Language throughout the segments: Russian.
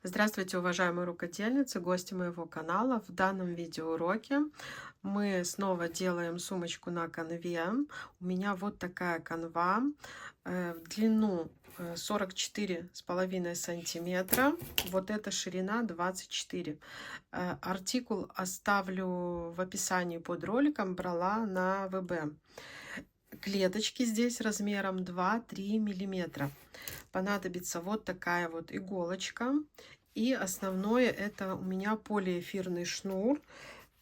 Здравствуйте, уважаемые рукодельницы, гости моего канала. В данном видеоуроке мы снова делаем сумочку на канве. У меня вот такая канва в длину 44,5 сантиметра. Вот эта ширина 24. Артикул оставлю в описании под роликом. Брала на ВБ. Клеточки здесь размером 2-3 миллиметра. Понадобится вот такая вот иголочка. И основное это у меня полиэфирный шнур.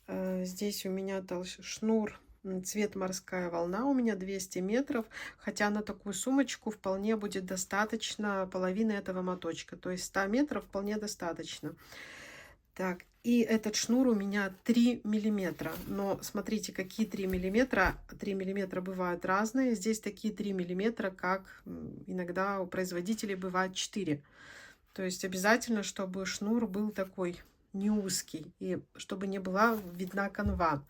Здесь у меня шнур цвет морская волна, у меня 200 метров. Хотя на такую сумочку вполне будет достаточно половины этого моточка. То есть 100 метров вполне достаточно. Так, и этот шнур у меня 3 миллиметра. Но смотрите, какие 3 миллиметра. 3 миллиметра бывают разные. Здесь такие 3 миллиметра, как иногда у производителей бывает 4. То есть обязательно, чтобы шнур был такой не узкий. И чтобы не была видна канва.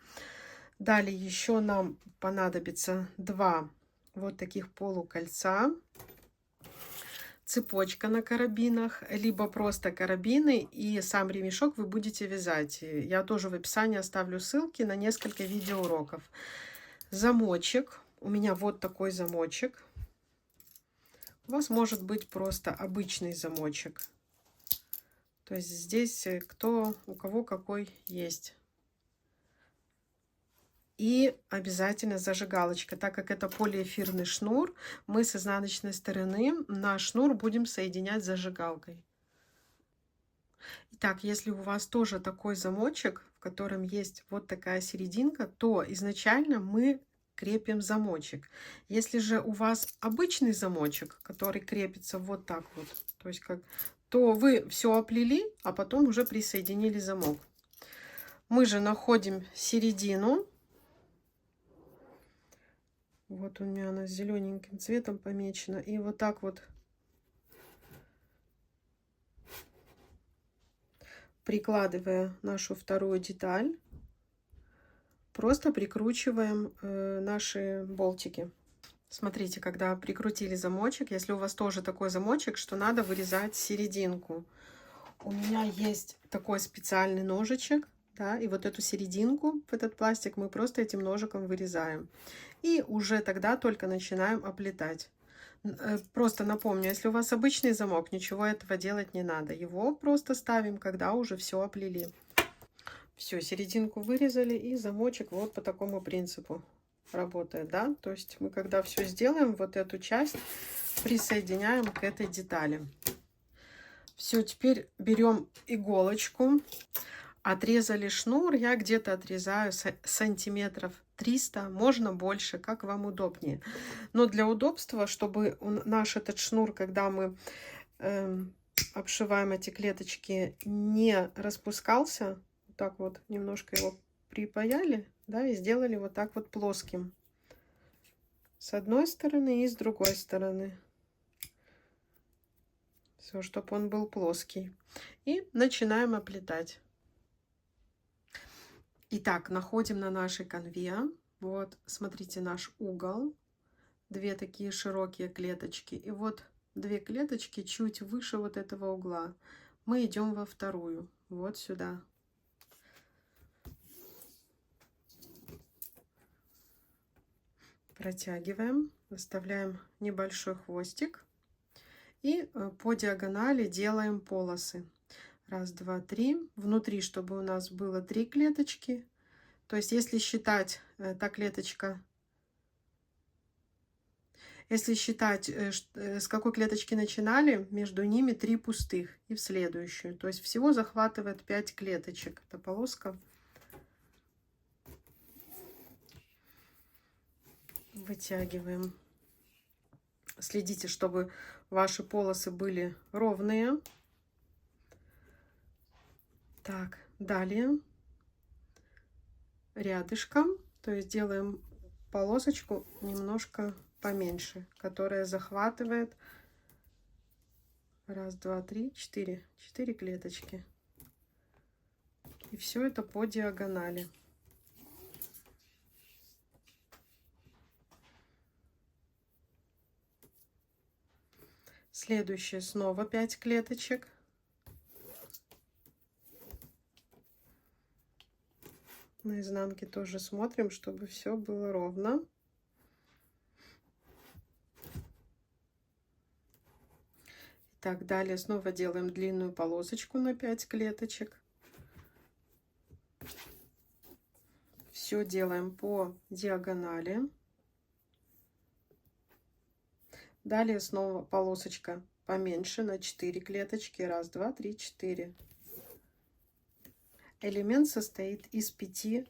Далее еще нам понадобится 2 вот таких полукольца. Цепочка на карабинах, либо просто карабины, и сам ремешок вы будете вязать. Я тоже в описании оставлю ссылки на несколько видеоуроков. Замочек. У меня вот такой замочек. У вас может быть просто обычный замочек. То есть здесь у кого какой есть. И обязательно зажигалочка. Так как это полиэфирный шнур, мы с изнаночной стороны наш шнур будем соединять с зажигалкой. Итак, если у вас тоже такой замочек, в котором есть вот такая серединка, то изначально мы крепим замочек. Если же у вас обычный замочек, который крепится вот так вот, то вы все оплели, а потом уже присоединили замок. Мы же находим середину. Вот у меня она зелененьким цветом помечена. И вот так вот прикладывая нашу вторую деталь, просто прикручиваем наши болтики. Смотрите, когда прикрутили замочек, если у вас тоже такой замочек, что надо вырезать серединку. У меня есть такой специальный ножичек, да, и вот эту серединку, в этот пластик мы просто этим ножиком вырезаем. И уже тогда только начинаем оплетать. Просто напомню, если у вас обычный замок, ничего этого делать не надо. Его просто ставим, когда уже все оплели. Все, серединку вырезали, и замочек вот по такому принципу работает, да. То есть мы, когда все сделаем, вот эту часть присоединяем к этой детали. Все, теперь берем иголочку. Отрезали шнур, я где-то отрезаю сантиметров 300, можно больше, как вам удобнее. Но для удобства, чтобы наш этот шнур, когда мы обшиваем эти клеточки, не распускался, вот так вот немножко его припаяли, да, и сделали вот так вот плоским. С одной стороны и с другой стороны. Все, чтобы он был плоский. И начинаем оплетать. Итак, находим на нашей канве. Вот, смотрите, наш угол. 2 такие широкие клеточки. И вот 2 клеточки чуть выше вот этого угла. Мы идем во вторую. Вот сюда. Протягиваем. Оставляем небольшой хвостик. И по диагонали делаем полосы. 1, 2, 3. Внутри, чтобы у нас было 3 клеточки. То есть, если считать та клеточка, если считать, с какой клеточки начинали, между ними 3 пустых и в следующую. То есть всего захватывает 5 клеточек. Эта полоска. Вытягиваем. Следите, чтобы ваши полосы были ровные. Так, далее рядышком, то есть делаем полосочку немножко поменьше, которая захватывает 1, 2, 3, 4 клеточки. И все это по диагонали. Следующее снова 5 клеточек. На изнанке тоже смотрим, чтобы все было ровно. Так, далее снова делаем длинную полосочку на 5 клеточек. Все делаем по диагонали. Далее снова полосочка поменьше на 4 клеточки. Раз, два, три, 4. Элемент состоит из 5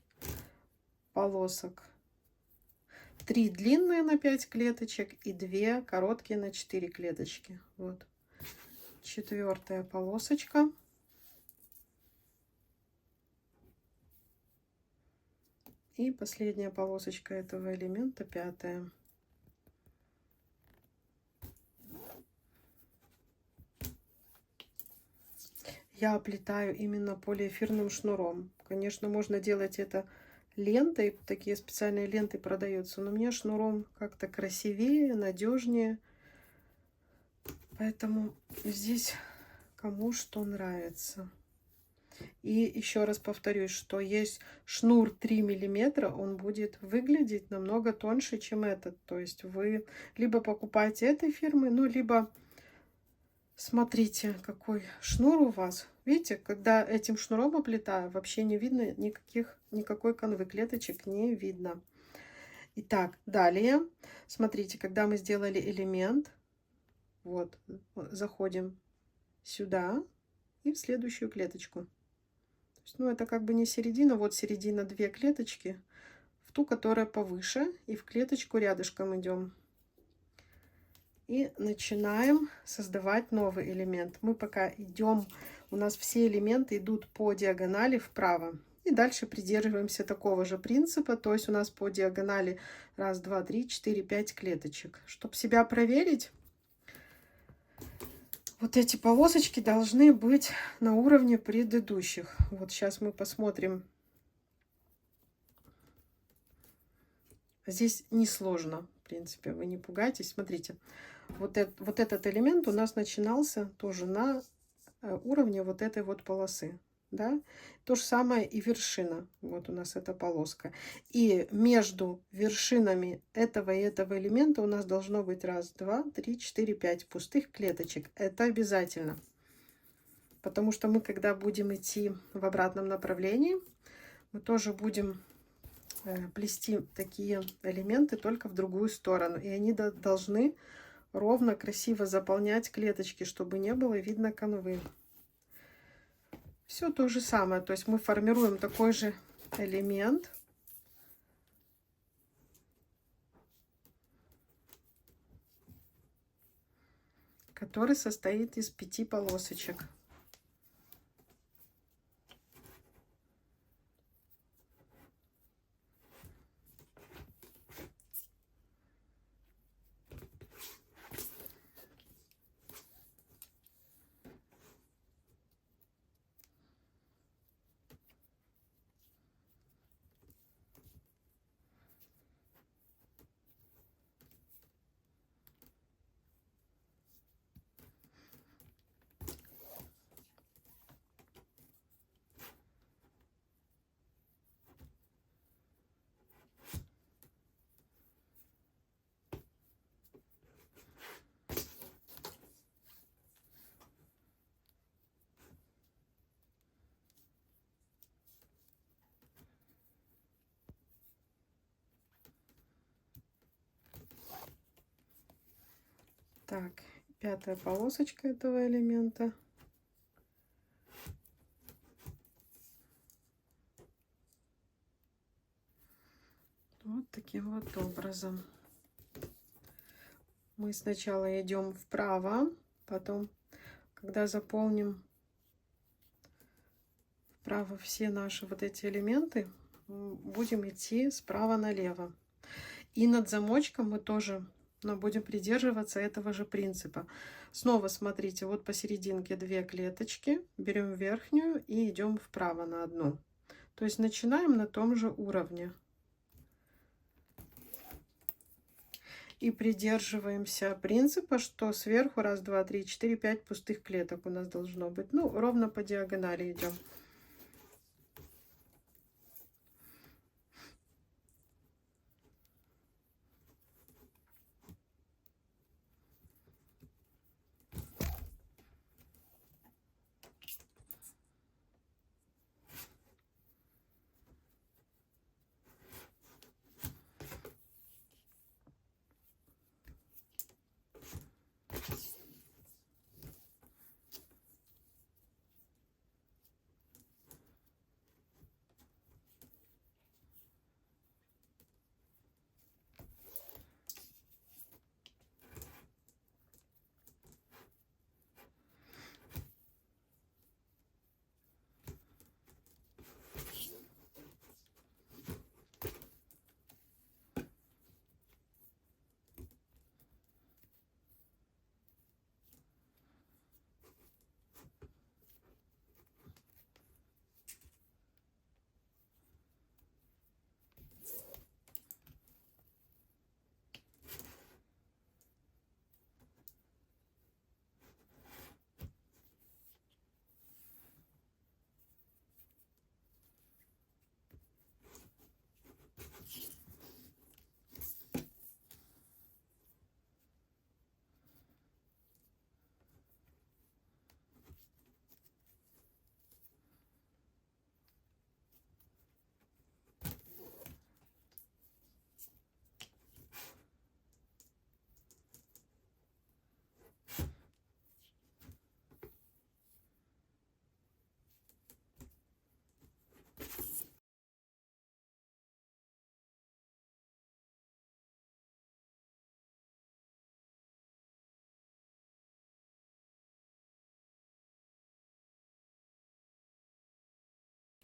полосок. 3 длинные на 5 клеточек и 2 короткие на 4 клеточки. Вот. 4-я полосочка. И последняя полосочка этого элемента, 5-я. Я оплетаю именно полиэфирным шнуром. Конечно, можно делать это лентой, такие специальные ленты продаются, но мне шнуром как-то красивее, надежнее. Поэтому здесь кому что нравится. И еще раз повторюсь, что есть шнур 3 миллиметра, он будет выглядеть намного тоньше, чем этот. То есть вы либо покупаете этой фирмы, ну, либо смотрите, какой шнур у вас. Видите, когда этим шнуром оплетаю, вообще не видно никакой канвы, клеточек не видно. Итак, далее, смотрите, когда мы сделали элемент, вот, заходим сюда и в следующую клеточку. Ну, это как бы не середина, вот середина, 2 клеточки, в ту, которая повыше, и в клеточку рядышком идем. И начинаем создавать новый элемент. Мы пока идем, у нас все элементы идут по диагонали вправо. И дальше придерживаемся такого же принципа, то есть у нас по диагонали 1, 2, 3, 4, 5 клеточек. Чтобы себя проверить, вот эти полосочки должны быть на уровне предыдущих. Вот сейчас мы посмотрим. Здесь несложно, в принципе, вы не пугайтесь. Смотрите, вот этот элемент у нас начинался тоже на уровне вот этой вот полосы. Да? То же самое и вершина. Вот у нас эта полоска. И между вершинами этого и этого элемента у нас должно быть 1, 2, 3, 4, 5 пустых клеточек. Это обязательно. Потому что мы, когда будем идти в обратном направлении, мы тоже будем плести такие элементы только в другую сторону. И они должны ровно, красиво заполнять клеточки, чтобы не было видно канвы. Все то же самое. То есть мы формируем такой же элемент. Который состоит из 5 полосочек. Так, 5-я полосочка этого элемента. Вот таким вот образом. Мы сначала идем вправо, потом, когда заполним вправо все наши вот эти элементы, будем идти справа налево. И над замочком мы тоже будем придерживаться этого же принципа. Снова смотрите, вот посерединке 2 клеточки, берем верхнюю и идем вправо на одну. То есть начинаем на том же уровне. И придерживаемся принципа, что сверху 1, 2, 3, 4, 5 пустых клеток у нас должно быть. Ну, ровно по диагонали идем.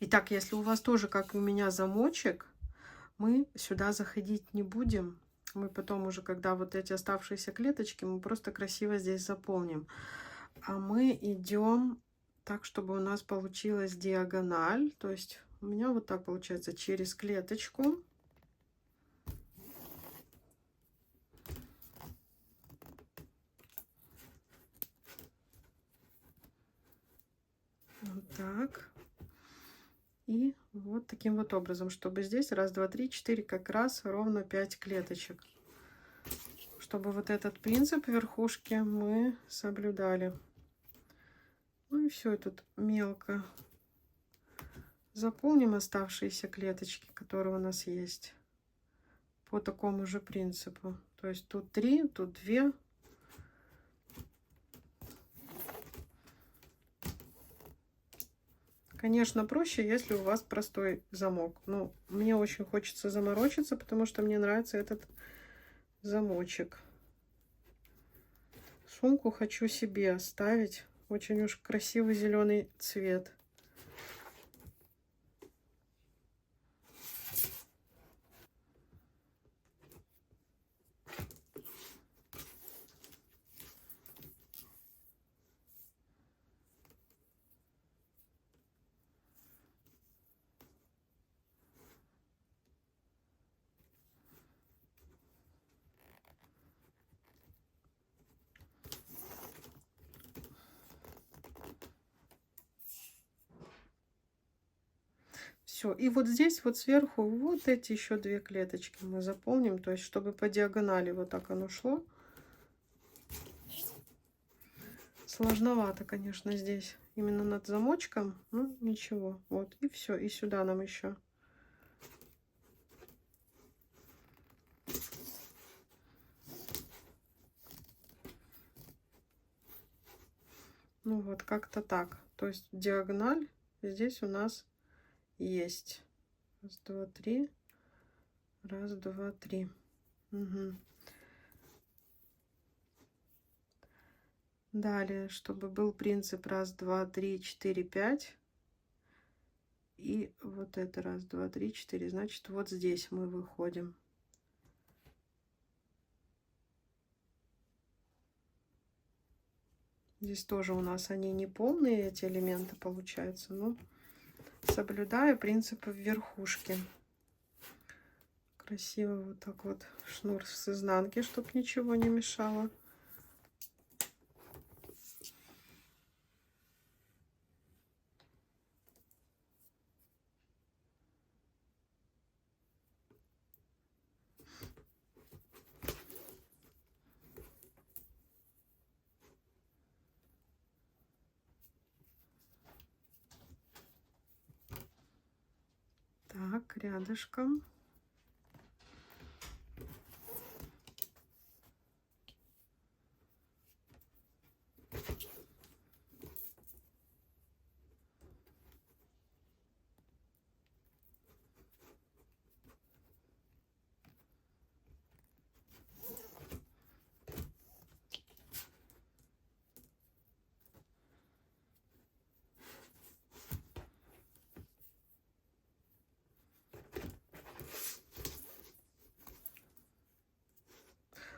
Итак, если у вас тоже, как у меня, замочек, мы сюда заходить не будем. Мы потом уже, когда вот эти оставшиеся клеточки, мы просто красиво здесь заполним. А мы идем так, чтобы у нас получилась диагональ. То есть у меня вот так получается через клеточку. Вот так. И вот таким вот образом, чтобы здесь раз, два, три, четыре, как раз ровно 5 клеточек. Чтобы вот этот принцип верхушки мы соблюдали. Ну и все, тут мелко заполним оставшиеся клеточки, которые у нас есть. По такому же принципу. То есть тут 3, тут 2. Конечно, проще, если у вас простой замок. Но мне очень хочется заморочиться, потому что мне нравится этот замочек. Сумку хочу себе оставить. Очень уж красивый зеленый цвет. Все, и вот здесь вот сверху вот эти еще 2 клеточки мы заполним, то есть чтобы по диагонали вот так оно шло. Сложновато, конечно, здесь именно над замочком, ну ничего, вот и все, и сюда нам еще. Ну вот как-то так, то есть диагональ здесь у нас есть. Раз, два, три. Раз, два, три. Угу. Далее, чтобы был принцип раз, два, три, четыре, пять. И вот это раз, два, три, четыре. Значит, вот здесь мы выходим. Здесь тоже у нас они не полные, эти элементы получаются, но соблюдаю принципы верхушки. Красиво вот так вот шнур с изнанки, чтобы ничего не мешало. Так, рядышком.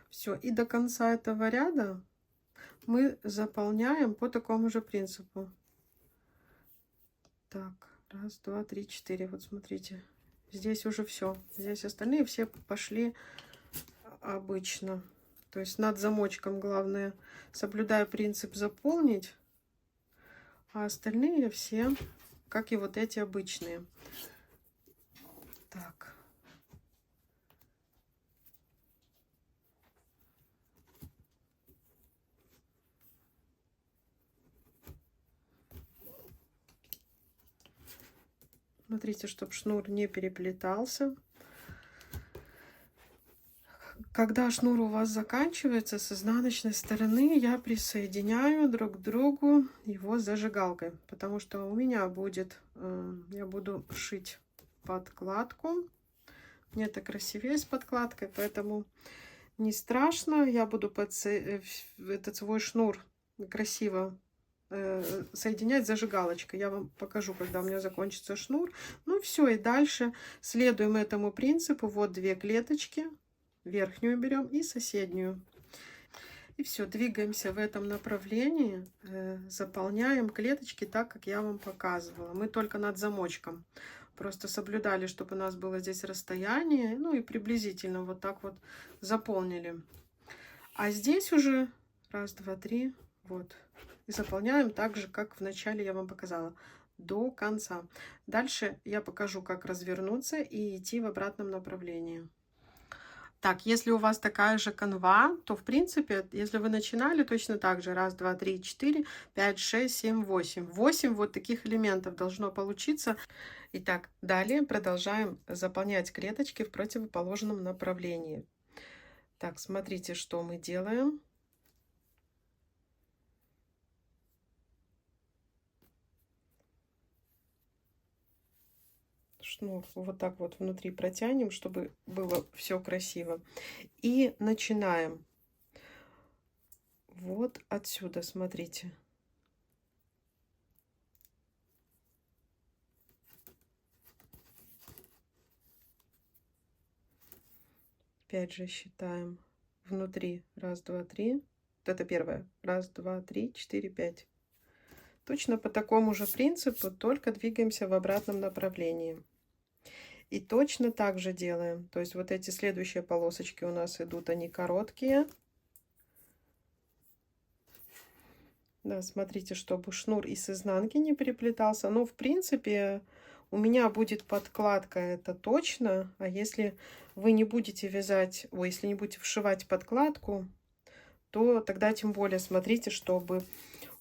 Все, и до конца этого ряда мы заполняем по такому же принципу. Так, раз, два, три, четыре. Вот смотрите, здесь уже все. Здесь остальные все пошли обычно. То есть над замочком главное, соблюдая принцип заполнить, а остальные все, как и вот эти обычные. Так. Смотрите, чтобы шнур не переплетался. Когда шнур у вас заканчивается, с изнаночной стороны я присоединяю друг к другу его зажигалкой, потому что у меня будет, я буду шить подкладку. Мне это красивее с подкладкой, поэтому не страшно. Я буду этот свой шнур красиво соединять зажигалочкой. Я вам покажу, когда у меня закончится шнур. Ну все, и дальше следуем этому принципу. Вот 2 клеточки. Верхнюю берем и соседнюю. И все, двигаемся в этом направлении. Заполняем клеточки так, как я вам показывала. Мы только над замочком. Просто соблюдали, чтобы у нас было здесь расстояние. Ну и приблизительно вот так вот заполнили. А здесь уже раз, два, три. Вот. И заполняем так же, как в начале я вам показала. До конца. Дальше я покажу, как развернуться и идти в обратном направлении. Так, если у вас такая же канва, то, в принципе, если вы начинали точно так же, раз, два, три, четыре, пять, шесть, семь, восемь. 8 вот таких элементов должно получиться. Итак, далее продолжаем заполнять клеточки в противоположном направлении. Так, смотрите, что мы делаем. Шнур вот так вот внутри протянем, чтобы было все красиво. И начинаем. Вот отсюда, смотрите. Опять же считаем внутри. Раз, два, три. Вот это первое. Раз, два, три, четыре, пять. Точно по такому же принципу, только двигаемся в обратном направлении. И точно так же делаем. То есть вот эти следующие полосочки у нас идут, они короткие. Да, смотрите, чтобы шнур и с изнанки не переплетался. Но, в принципе, у меня будет подкладка, это точно. А если вы не будете вязать, ой, если не будете вшивать подкладку, то тогда тем более смотрите, чтобы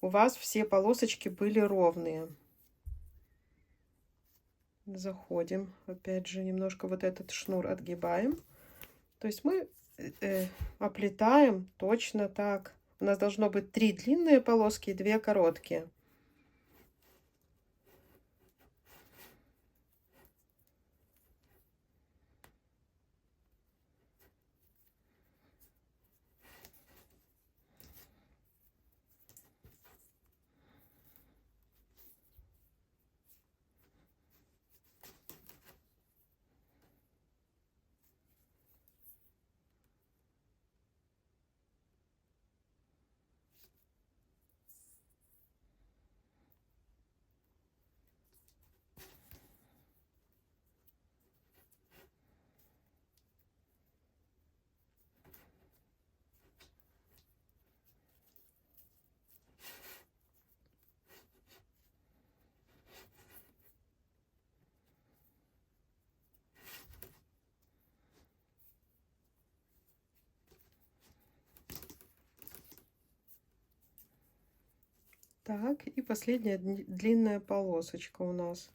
у вас все полосочки были ровные. Заходим. Опять же, немножко вот этот шнур отгибаем. То есть мы оплетаем точно так. У нас должно быть 3 длинные полоски и 2 короткие. Так, и последняя длинная полосочка у нас.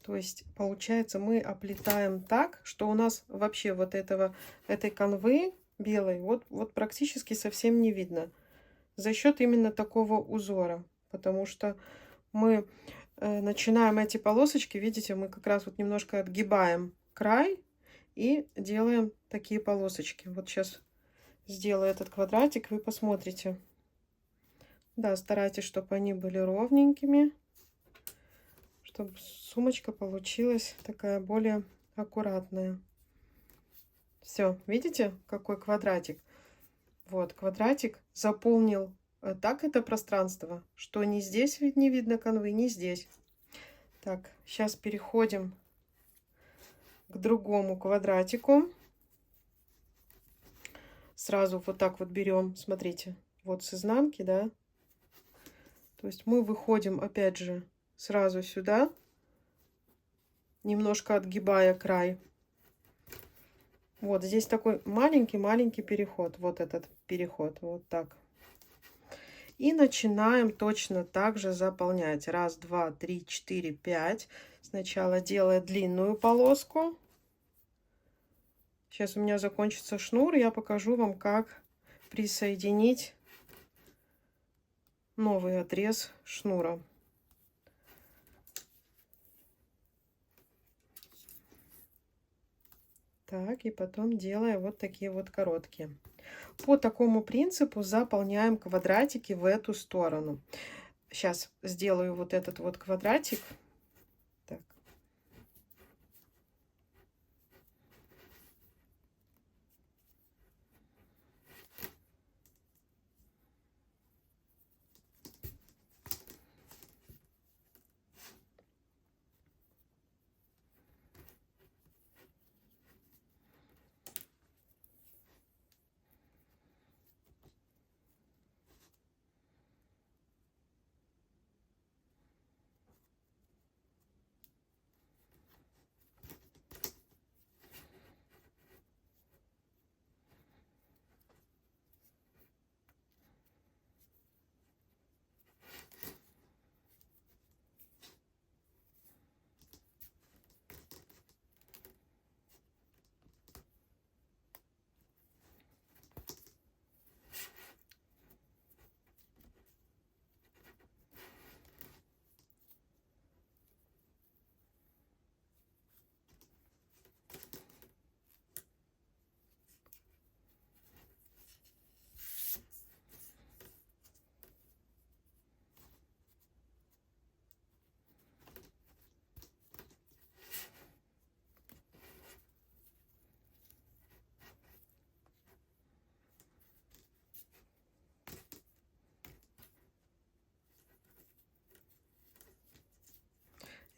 То есть, получается, мы оплетаем так, что у нас вообще вот этой канвы белой вот практически совсем не видно. За счет именно такого узора. Потому что мы начинаем эти полосочки, видите, мы как раз вот немножко отгибаем край и делаем такие полосочки. Вот сейчас сделаю этот квадратик, вы посмотрите. Да, старайтесь, чтобы они были ровненькими, чтобы сумочка получилась такая более аккуратная. Все, видите, какой квадратик? Вот, квадратик заполнил так это пространство, что ни здесь не видно канвы, ни здесь. Так, сейчас переходим к другому квадратику. Сразу вот так вот берем, смотрите, вот с изнанки, да. То есть мы выходим, опять же, сразу сюда, немножко отгибая край. Вот здесь такой маленький-маленький переход. Вот этот переход, вот так. И начинаем точно так же заполнять. Раз, два, три, четыре, пять. Сначала делая длинную полоску. Сейчас у меня закончится шнур, я покажу вам, как присоединить новый отрез шнура. Так, и потом делая вот такие вот короткие. По такому принципу заполняем квадратики в эту сторону. Сейчас сделаю вот этот вот квадратик. Так.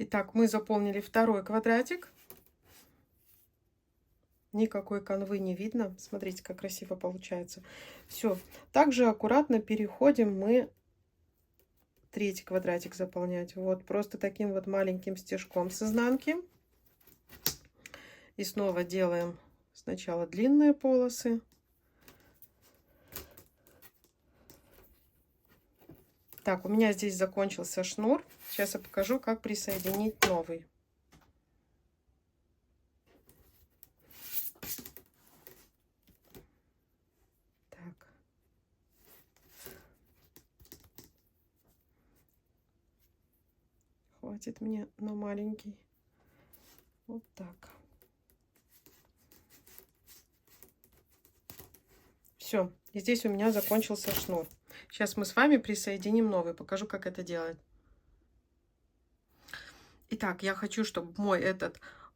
Итак, мы заполнили второй квадратик. Никакой канвы не видно. Смотрите, как красиво получается. Все. Также аккуратно переходим мы третий квадратик заполнять. Вот просто таким вот маленьким стежком с изнанки. И снова делаем сначала длинные полосы. Так, у меня здесь закончился шнур. Сейчас я покажу, как присоединить новый. Так. Хватит мне на маленький. Вот так. Все, и здесь у меня закончился шнур. Сейчас мы с вами присоединим новый. Покажу, как это делать. Итак, я хочу, чтобы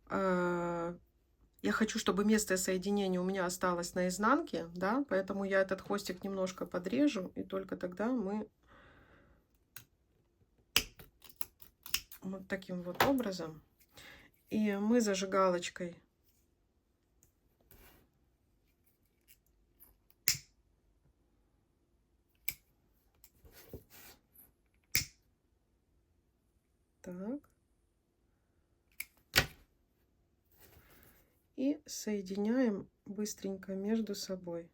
я хочу, чтобы место соединения у меня осталось на изнанке, да, поэтому я этот хвостик немножко подрежу, и только тогда мы вот таким вот образом. И мы зажигалочкой так. И соединяем быстренько между собой.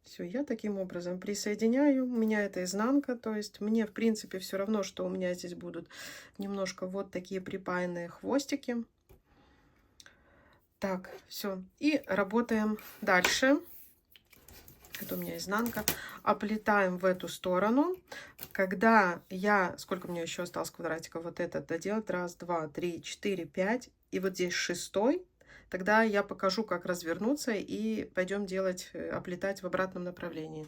Все, я таким образом присоединяю. У меня это изнанка, то есть мне в принципе все равно, что у меня здесь будут немножко вот такие припаянные хвостики. Так, все. И работаем дальше. Это у меня изнанка. Оплетаем в эту сторону. Когда я... Сколько у меня еще осталось квадратиков? Вот этот доделать. Раз, два, три, четыре, пять. И вот здесь шестой. Тогда я покажу, как развернуться. И пойдем делать, оплетать в обратном направлении.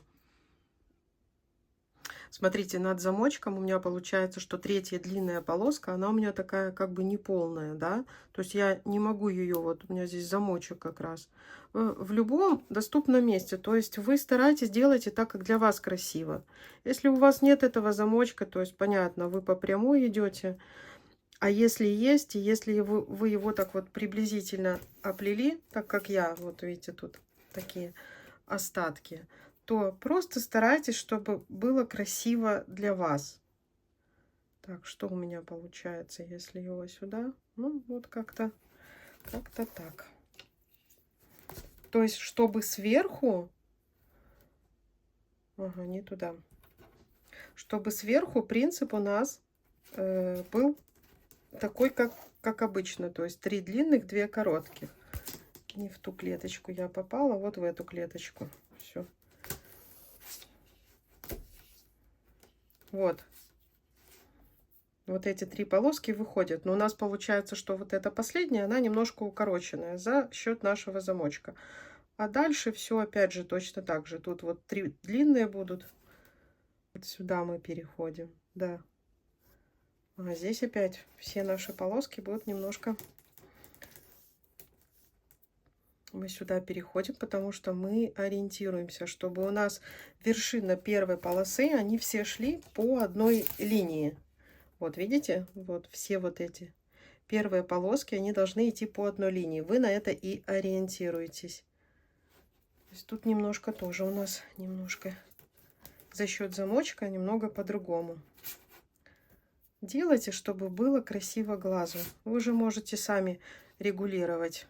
Смотрите, над замочком у меня получается, что третья длинная полоска, она у меня такая как бы неполная, да. То есть я не могу ее, вот у меня здесь замочек как раз. В любом доступном месте. То есть вы старайтесь, делайте так, как для вас красиво. Если у вас нет этого замочка, то есть понятно, вы по прямой идете. А если есть, если вы его так вот приблизительно оплели, так как я, вот видите, тут такие остатки, то просто старайтесь, чтобы было красиво для вас. Так, что у меня получается, если его сюда? Ну, вот как-то так. То есть, чтобы сверху... Ага, не туда. Чтобы сверху принцип у нас был такой, как обычно. То есть 3 длинных, 2 коротких. Не в ту клеточку я попала, вот в эту клеточку. Все. Вот. Вот эти 3 полоски выходят. Но у нас получается, что вот эта последняя, она немножко укороченная за счет нашего замочка. А дальше все опять же точно так же. Тут вот 3 длинные будут. Вот сюда мы переходим, да. А здесь опять все наши полоски будут немножко... Мы сюда переходим, потому что мы ориентируемся, чтобы у нас вершина первой полосы, они все шли по одной линии. Вот видите? Вот все вот эти первые полоски, они должны идти по одной линии. Вы на это и ориентируетесь. То есть тут немножко тоже у нас немножко за счет замочка немного по-другому. Делайте, чтобы было красиво глазу. Вы же можете сами регулировать.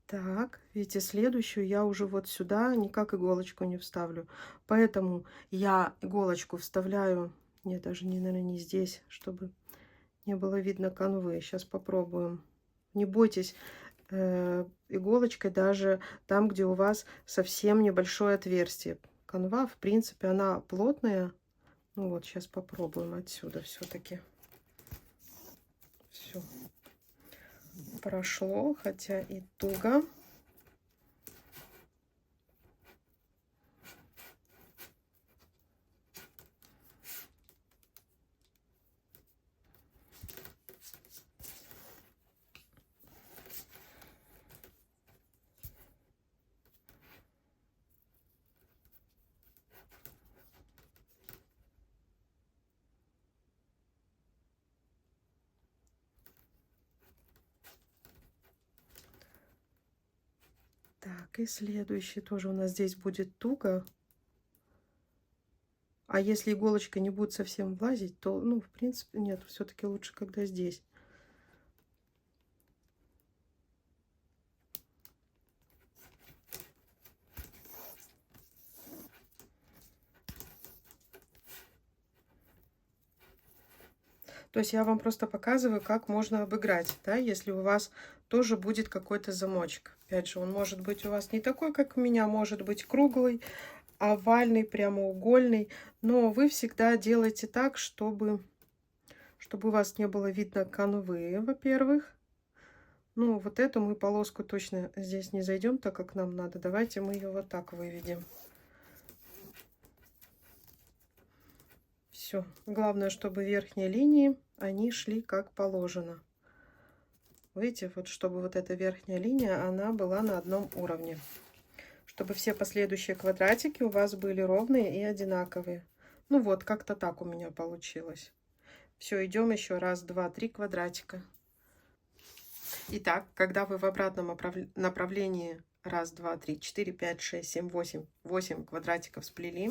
Так, видите, следующую я уже вот сюда никак иголочку не вставлю. Поэтому я иголочку вставляю, нет, даже не, наверное, не здесь, чтобы не было видно канвы. Сейчас попробуем. Не бойтесь иголочкой даже там, где у вас совсем небольшое отверстие. Канва, в принципе, она плотная. Ну вот, сейчас попробуем отсюда все-таки. Все. Прошло, хотя и туго. Так, и следующий тоже у нас здесь будет туго. А если иголочка не будет совсем влазить, то, ну, в принципе, нет, все-таки лучше, когда здесь. То есть я вам просто показываю, как можно обыграть, да, если у вас тоже будет какой-то замочек. Опять же, он может быть у вас не такой, как у меня, может быть круглый, овальный, прямоугольный, но вы всегда делаете так, чтобы у вас не было видно канвы, во-первых. Ну, вот эту мы полоску точно здесь не зайдем, так как нам надо. Давайте мы ее вот так выведем. Все. Главное, чтобы верхние линии, они шли как положено. Видите, вот чтобы вот эта верхняя линия, она была на одном уровне. Чтобы все последующие квадратики у вас были ровные и одинаковые. Ну вот, как-то так у меня получилось. Все, идем еще раз, два, три квадратика. Итак, когда вы в обратном направлении раз, два, три, четыре, пять, шесть, семь, восемь квадратиков сплели,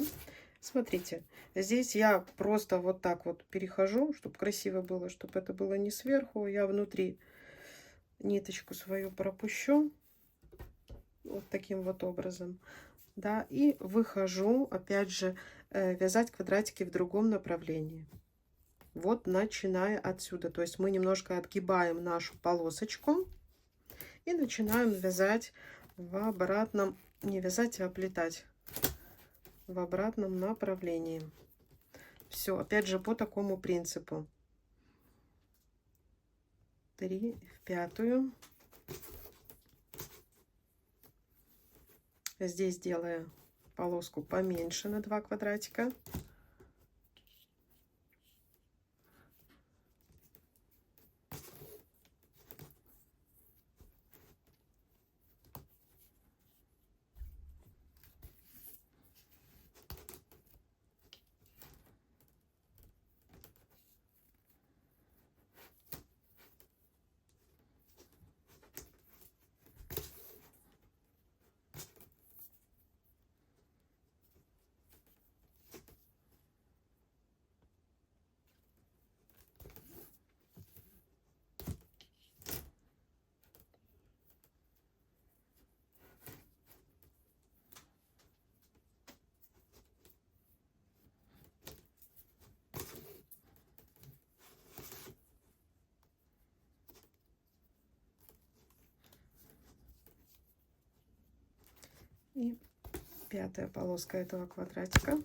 смотрите, здесь я просто вот так вот перехожу, чтобы красиво было, чтобы это было не сверху. Я внутри ниточку свою пропущу вот таким вот образом, да, и выхожу, опять же, вязать квадратики в другом направлении. Вот начиная отсюда, то есть мы немножко отгибаем нашу полосочку и начинаем вязать в обратном, не вязать, а оплетать в обратном направлении. Все, опять же, по такому принципу. 3 в пятую. Здесь делаю полоску поменьше на 2 квадратика. И 5-я полоска этого квадратика.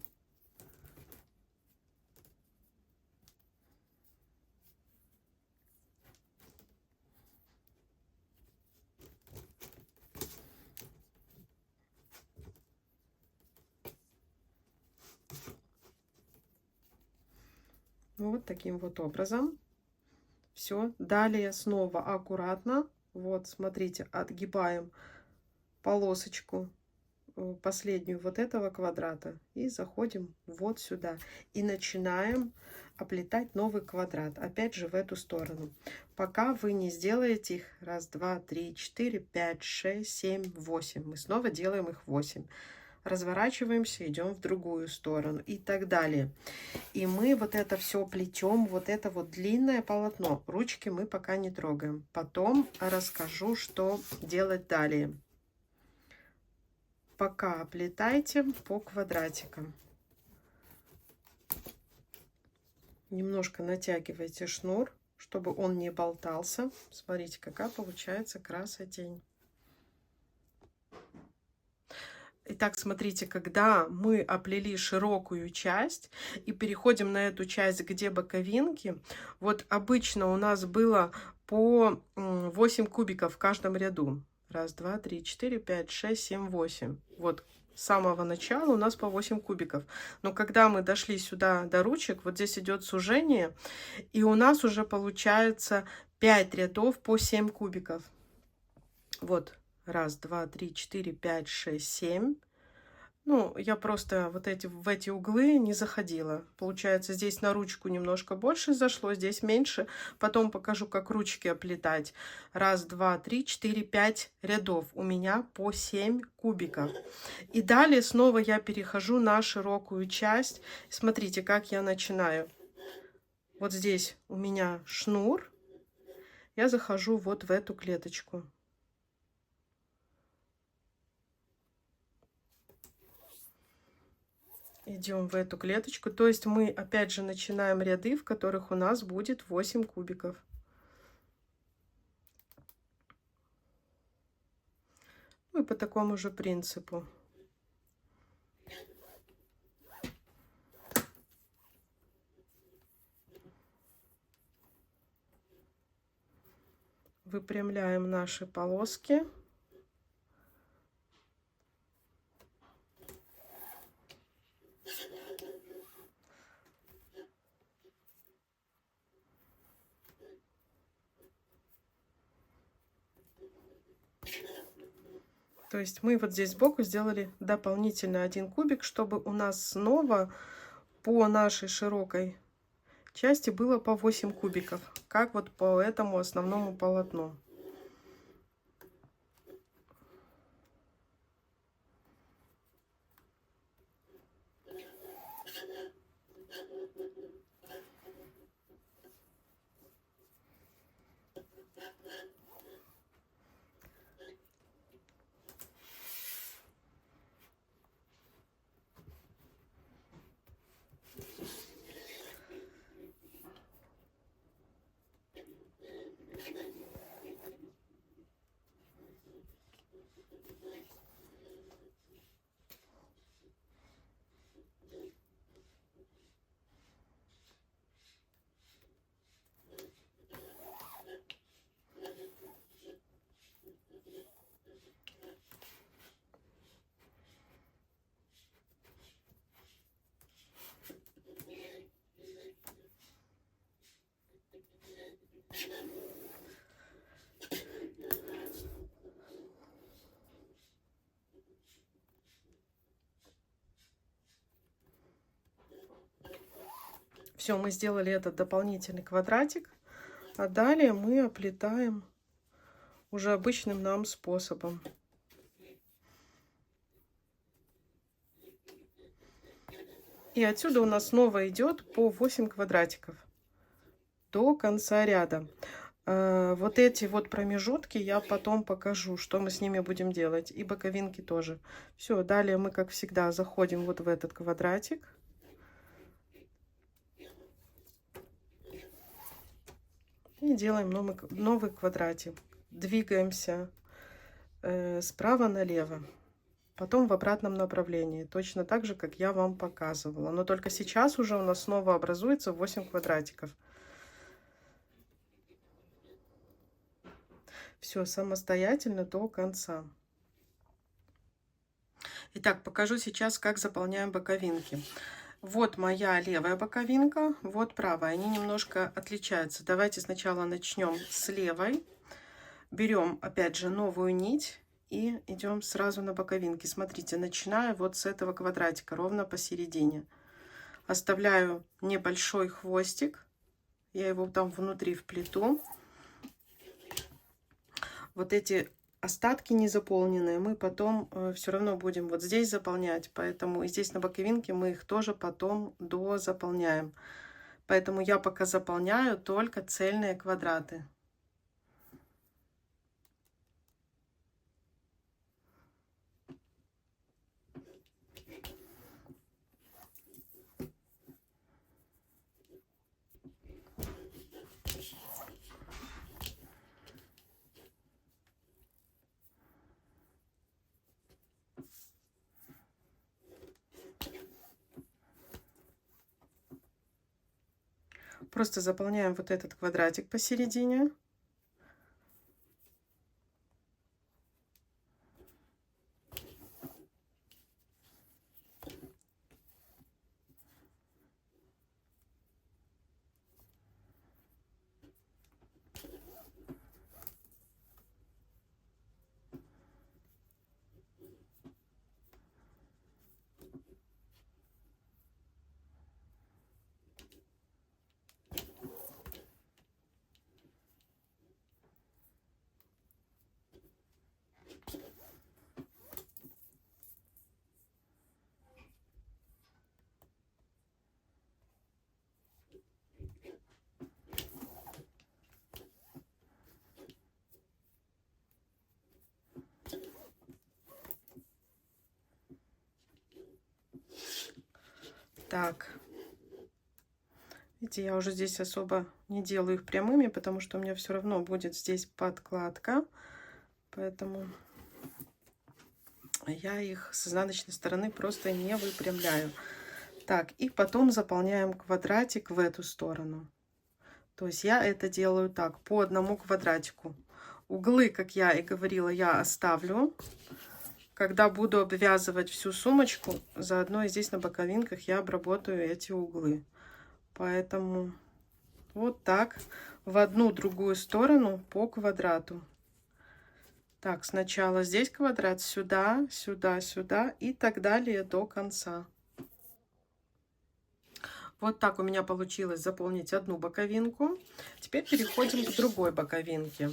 Вот таким вот образом. Все. Далее снова аккуратно. Вот, смотрите, отгибаем полосочку последнюю вот этого квадрата и заходим вот сюда и начинаем оплетать новый квадрат, опять же в эту сторону, пока вы не сделаете их 1, 2, 3, 4, 5, 6, 7, 8. Мы снова делаем их 8, разворачиваемся, идем в другую сторону и так далее. И мы вот это все плетем, вот это вот длинное полотно. Ручки мы пока не трогаем, потом расскажу, что делать далее. Пока оплетайте по квадратикам. Немножко натягивайте шнур, чтобы он не болтался. Смотрите, какая получается красотень. Итак, смотрите, когда мы оплели широкую часть и переходим на эту часть, где боковинки, вот обычно у нас было по 8 кубиков в каждом ряду. 1, 2, 3, 4, 5, 6, 7, 8. Вот с самого начала у нас по 8 кубиков. Но когда мы дошли сюда до ручек, вот здесь идет сужение, и у нас уже получается 5 рядов по 7 кубиков. Вот 1, 2, 3, 4, 5, 6, 7. Ну, я просто вот в эти углы не заходила. Получается, здесь на ручку немножко больше зашло, здесь меньше. Потом покажу, как ручки оплетать. 1, 2, 3, 4, 5 рядов. У меня по 7 кубиков. И далее снова я перехожу на широкую часть. Смотрите, как я начинаю. Вот здесь у меня шнур. Я захожу вот в эту клеточку. Идем в эту клеточку. То есть мы опять же начинаем ряды, в которых у нас будет 8 кубиков. Ну и по такому же принципу. Выпрямляем наши полоски. То есть мы вот здесь сбоку сделали дополнительно 1 кубик, чтобы у нас снова по нашей широкой части было по 8 кубиков, как вот по этому основному полотну. Все, мы сделали этот дополнительный квадратик, а далее мы оплетаем уже обычным нам способом. И отсюда у нас снова идет по 8 квадратиков до конца ряда. Вот эти вот промежутки я потом покажу, что мы с ними будем делать. И боковинки тоже. Все, далее мы, как всегда, заходим вот в этот квадратик. И делаем новый квадратик. Двигаемся справа налево. потом в обратном направлении, точно так же, как я вам показывала. Но только сейчас уже у нас снова образуется 8 квадратиков. Все самостоятельно до конца. Итак, покажу сейчас, как заполняем боковинки. Вот моя левая боковинка, вот правая. Они немножко отличаются. Давайте сначала начнем с левой. Берем, опять же, новую нить и идем сразу на боковинки. Смотрите, начинаю вот с этого квадратика, ровно посередине. Оставляю небольшой хвостик. Я его там внутри вплету. Вот эти остатки незаполненные мы потом все равно будем вот здесь заполнять. Поэтому и здесь на боковинке мы их тоже потом дозаполняем. Поэтому я пока заполняю только цельные квадраты. Просто заполняем вот этот квадратик посередине. Так, видите, я уже здесь особо не делаю их прямыми, потому что у меня все равно будет здесь подкладка. Поэтому я их с изнаночной стороны просто не выпрямляю. Так, и потом заполняем квадратик в эту сторону. То есть я это делаю так, по одному квадратику. Углы, как я и говорила, я оставлю. Когда буду обвязывать всю сумочку, заодно и здесь на боковинках я обработаю эти углы. Поэтому вот так в одну другую сторону по квадрату. Так, сначала здесь квадрат, сюда, сюда, сюда и так далее до конца. Вот так у меня получилось заполнить одну боковинку. Теперь переходим к другой боковинке.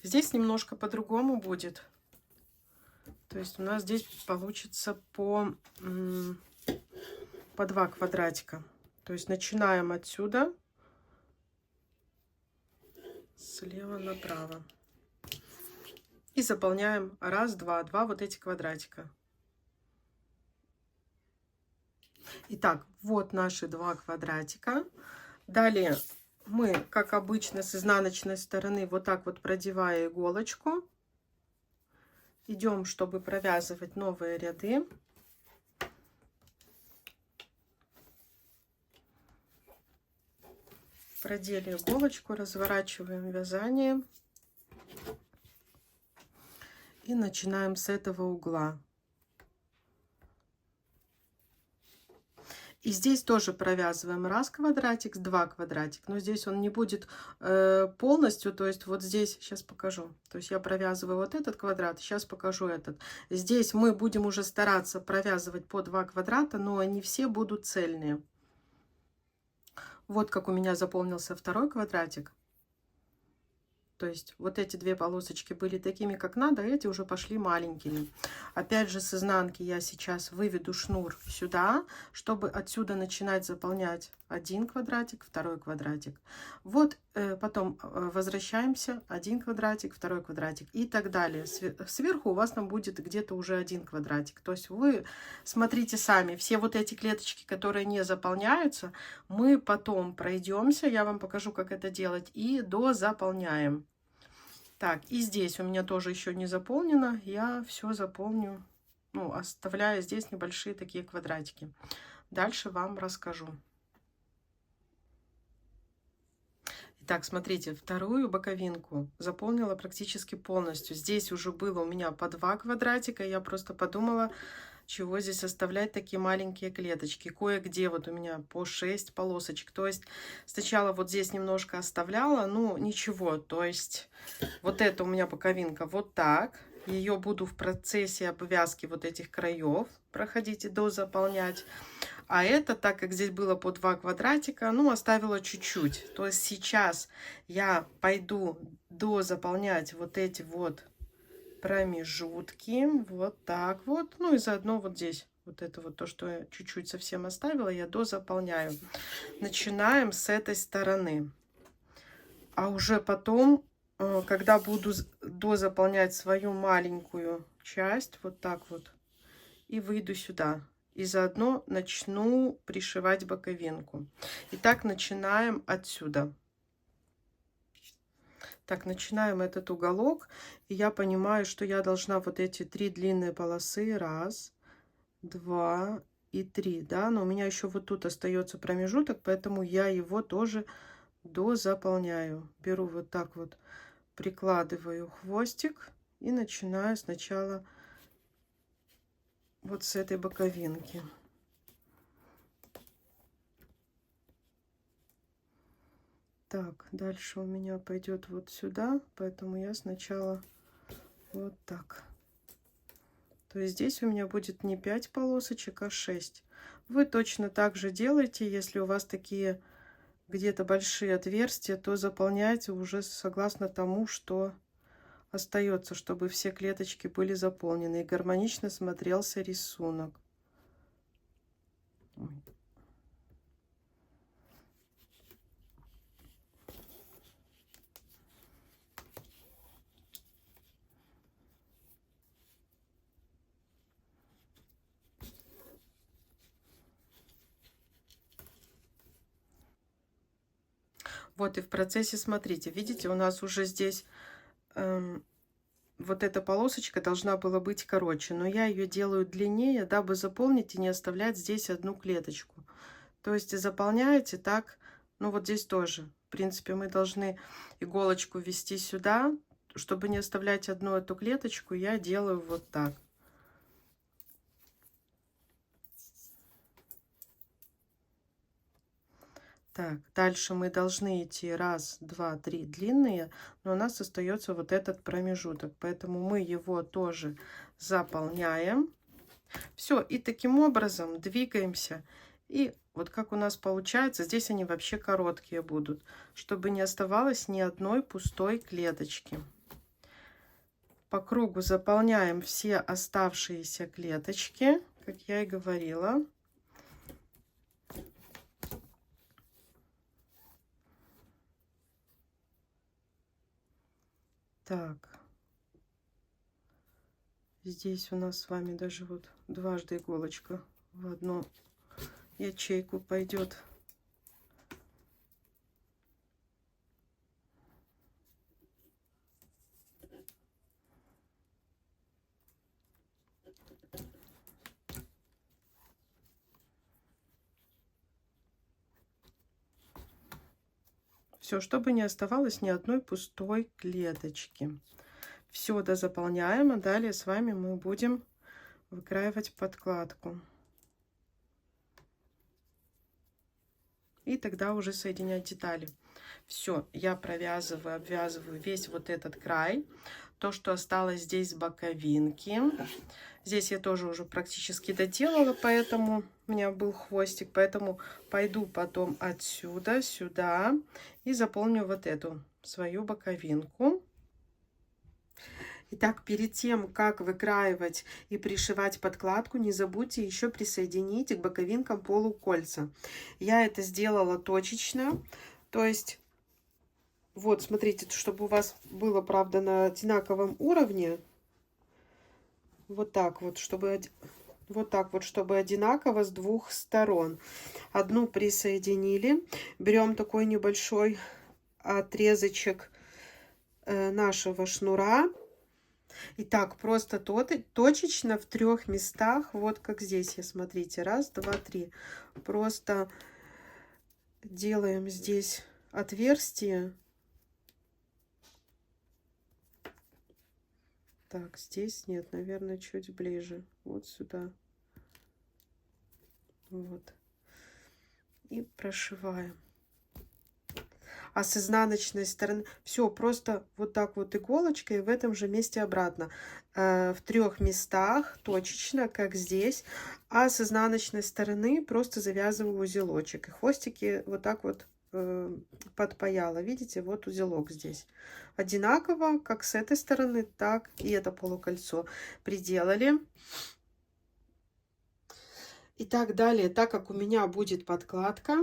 Здесь немножко по-другому будет. То есть у нас здесь получится по 2 квадратика. То есть начинаем отсюда, слева направо. И заполняем раз, два, два вот эти квадратика. Итак, вот наши 2 квадратика. Далее мы, как обычно, с изнаночной стороны, вот так вот продевая иголочку, идем, чтобы провязывать новые ряды. Продели иголочку, разворачиваем вязание и начинаем с этого угла. И здесь тоже провязываем раз квадратик, 2 квадратик, но здесь он не будет полностью, то есть вот здесь, сейчас покажу, то есть я провязываю вот этот квадрат, сейчас покажу этот. Здесь мы будем уже стараться провязывать по 2 квадрата, но они все будут цельные. Вот как у меня заполнился второй квадратик. То есть вот эти 2 полосочки были такими, как надо, а эти уже пошли маленькими. Опять же, с изнанки я сейчас выведу шнур сюда, чтобы отсюда начинать заполнять один квадратик, второй квадратик. Вот потом возвращаемся, один квадратик, второй квадратик и так далее. Сверху у вас там будет где-то уже один квадратик. То есть вы смотрите сами, все вот эти клеточки, которые не заполняются, мы потом пройдемся, я вам покажу, как это делать, и дозаполняем. Так, и здесь у меня тоже еще не заполнено. Я все заполню, ну, оставляя здесь небольшие такие квадратики. Дальше вам расскажу. Итак, смотрите, вторую боковинку заполнила практически полностью. Здесь уже было у меня по 2 квадратика. Я просто подумала, чего здесь оставлять такие маленькие клеточки. Кое-где вот у меня по 6 полосочек. То есть сначала вот здесь немножко оставляла, ну ничего. То есть вот это у меня боковинка вот так. Ее буду в процессе обвязки вот этих краев проходить и дозаполнять. А это, так как здесь было по 2 квадратика, ну, оставила чуть-чуть. То есть сейчас я пойду дозаполнять вот эти вот промежутки. Вот так вот. Ну и заодно вот здесь. Вот это вот то, что я чуть-чуть совсем оставила, я дозаполняю. Начинаем с этой стороны. А уже потом, когда буду дозаполнять свою маленькую часть, вот так вот, и выйду сюда. И заодно начну пришивать боковинку. Итак, начинаем отсюда. Так, начинаем этот уголок. И я понимаю, что я должна вот эти 3 длинные полосы. 1, 2 и 3. Да? Но у меня еще вот тут остается промежуток, поэтому я его тоже дозаполняю. Беру вот так вот, прикладываю хвостик и начинаю сначала вот с этой боковинки. Так, дальше у меня пойдет вот сюда, поэтому я сначала вот так. То есть здесь у меня будет не 5 полосочек, а 6. Вы точно так же делаете, если у вас такие где-то большие отверстия, то заполняйте уже согласно тому, что остается, чтобы все клеточки были заполнены и гармонично смотрелся рисунок. Вот и в процессе, смотрите, видите, у нас уже здесь вот эта полосочка должна была быть короче, но я ее делаю длиннее, дабы заполнить и не оставлять здесь одну клеточку. То есть заполняете так, ну вот здесь тоже. В принципе, мы должны иголочку ввести сюда, чтобы не оставлять одну эту клеточку, я делаю вот так. Так, дальше мы должны идти 1, 2, 3 длинные, но у нас остается вот этот промежуток, поэтому мы его тоже заполняем. Все, и таким образом двигаемся. И вот как у нас получается, здесь они вообще короткие будут, чтобы не оставалось ни одной пустой клеточки. По кругу заполняем все оставшиеся клеточки, как я и говорила. Так, здесь у нас с вами даже вот дважды иголочка в одну ячейку пойдет. Все, чтобы не оставалось ни одной пустой клеточки. Все дозаполняем, а далее с вами мы будем выкраивать подкладку. И тогда уже соединять детали. Все, я провязываю, обвязываю весь вот этот край. То, что осталось здесь с боковинки. Здесь я тоже уже практически доделала, поэтому у меня был хвостик. Поэтому пойду потом отсюда, сюда и заполню вот эту свою боковинку. Итак, перед тем, как выкраивать и пришивать подкладку, не забудьте еще присоединить к боковинкам полукольца. Я это сделала точечно, то есть, вот, смотрите, чтобы у вас было, правда, на одинаковом уровне. Вот так вот, чтобы одинаково с двух сторон. Одну присоединили, берем такой небольшой отрезочек нашего шнура. И так просто точечно в 3 местах, вот как здесь, я смотрите, 1, 2, 3. Просто делаем здесь отверстие. Так, здесь нет, наверное, чуть ближе. Вот сюда. Вот. И прошиваем. А с изнаночной стороны все просто вот так вот иголочкой в этом же месте обратно. В 3 местах точечно, как здесь. А с изнаночной стороны просто завязываю узелочек. И хвостики вот так вот подпаяла. Видите, вот узелок здесь. Одинаково, как с этой стороны, так и это полукольцо приделали. И так далее, так как у меня будет подкладка,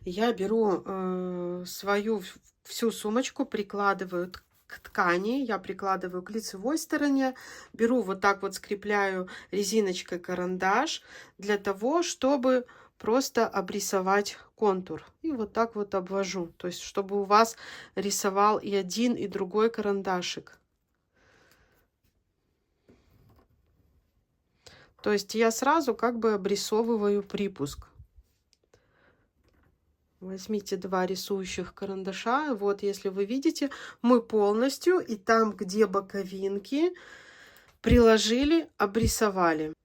я беру свою всю сумочку, прикладываю к ткани, я прикладываю к лицевой стороне, беру вот так вот, скрепляю резиночкой карандаш для того, чтобы просто обрисовать контур. И вот так вот обвожу, то есть чтобы у вас рисовал и один, и другой карандашик. То есть я сразу как бы обрисовываю припуск. Возьмите 2 рисующих карандаша. Вот, если вы видите, мы полностью и там, где боковинки, приложили, обрисовали.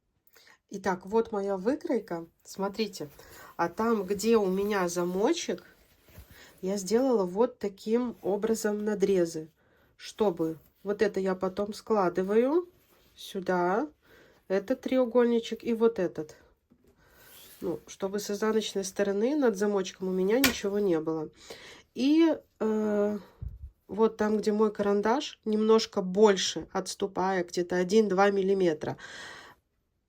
Итак, вот моя выкройка. Смотрите, а там, где у меня замочек, я сделала вот таким образом надрезы, чтобы вот это я потом складываю сюда, этот треугольничек и вот этот. Ну, чтобы с изнаночной стороны над замочком у меня ничего не было. И вот там, где мой карандаш, немножко больше отступая, где-то 1-2 миллиметра.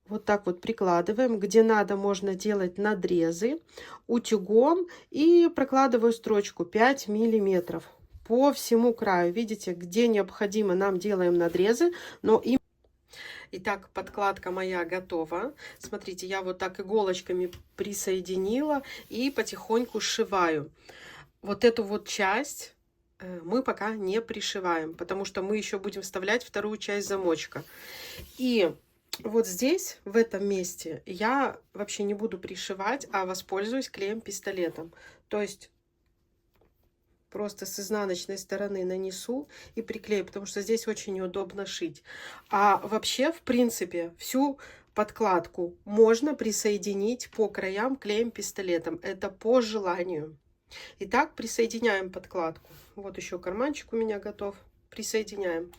Вот так вот прикладываем. Где надо, можно делать надрезы утюгом. И прокладываю строчку 5 миллиметров по всему краю. Видите, где необходимо, нам делаем надрезы, но и Итак, подкладка моя готова. Смотрите, я вот так иголочками присоединила и потихоньку сшиваю. Вот эту вот часть мы пока не пришиваем, потому что мы еще будем вставлять вторую часть замочка. И вот здесь, в этом месте, я вообще не буду пришивать, а воспользуюсь клеем-пистолетом. То есть просто с изнаночной стороны нанесу и приклею, потому что здесь очень неудобно шить. А вообще, в принципе, всю подкладку можно присоединить по краям клеем-пистолетом. Это по желанию. Итак, присоединяем подкладку. Вот еще карманчик у меня готов. Присоединяем.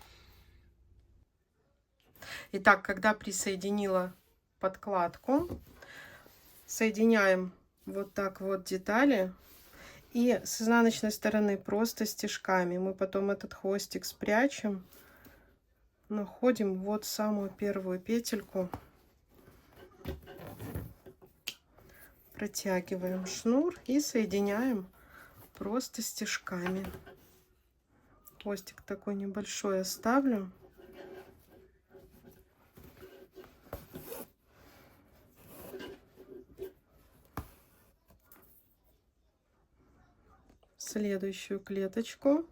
Итак, когда присоединила подкладку, соединяем вот так вот детали. И с изнаночной стороны просто стежками. Мы потом этот хвостик спрячем. Находим вот самую первую петельку. Протягиваем шнур и соединяем просто стежками. Хвостик такой небольшой оставлю. Следующую клеточку.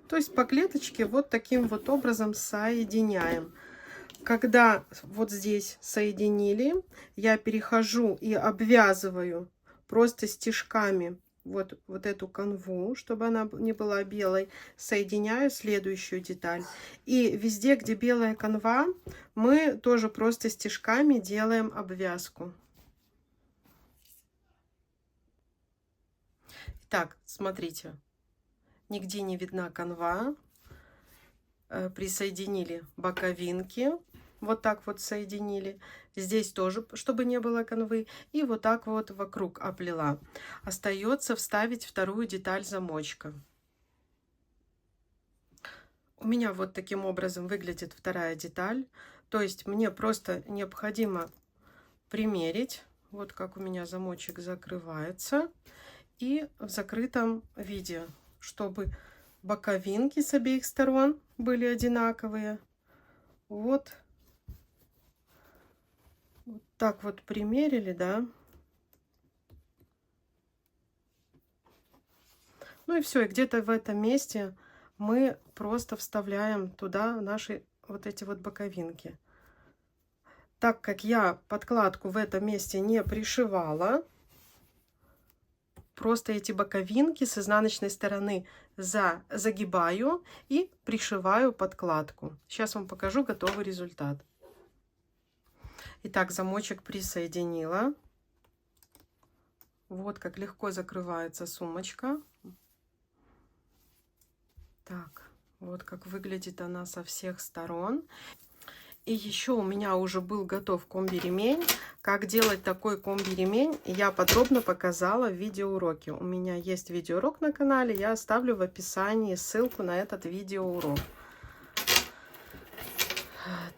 То есть по клеточке вот таким вот образом соединяем. Когда вот здесь соединили, я перехожу и обвязываю просто стежками вот эту канву, чтобы она не была белой, соединяю следующую деталь. И везде, где белая канва, мы тоже просто стежками делаем обвязку. Так, смотрите, нигде не видна канва. Присоединили боковинки. Вот так вот соединили. Здесь тоже, чтобы не было канвы. И вот так вот вокруг оплела. Остается вставить вторую деталь замочка. У меня вот таким образом выглядит вторая деталь. То есть мне просто необходимо примерить. Вот как у меня замочек закрывается. И в закрытом виде, чтобы боковинки с обеих сторон были одинаковые. Вот. Вот так вот примерили, да. Ну и все, и где-то в этом месте мы просто вставляем туда наши вот эти вот боковинки. Так как я подкладку в этом месте не пришивала, просто эти боковинки с изнаночной стороны загибаю и пришиваю подкладку. Сейчас вам покажу готовый результат. Итак, замочек присоединила. Вот как легко закрывается сумочка. Так, вот как выглядит она со всех сторон. И еще у меня уже был готов комби-ремень. Как делать такой комби-ремень, я подробно показала в видеоуроке. У меня есть видеоурок на канале, я оставлю в описании ссылку на этот видеоурок.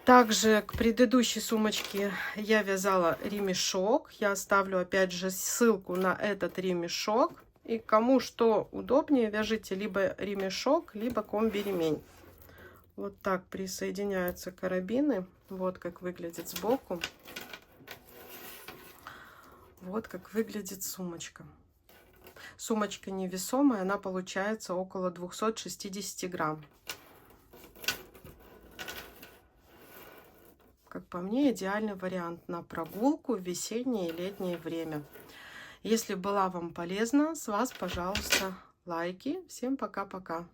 Также к предыдущей сумочке я вязала ремешок. Я оставлю опять же ссылку на этот ремешок. И кому что удобнее, вяжите либо ремешок, либо комби-ремень. Вот так присоединяются карабины. Вот как выглядит сбоку. Вот как выглядит сумочка. Сумочка невесомая, она получается около 260 грамм. Как по мне, идеальный вариант на прогулку в весеннее и летнее время. Если была вам полезна, с вас, пожалуйста, лайки. Всем пока-пока.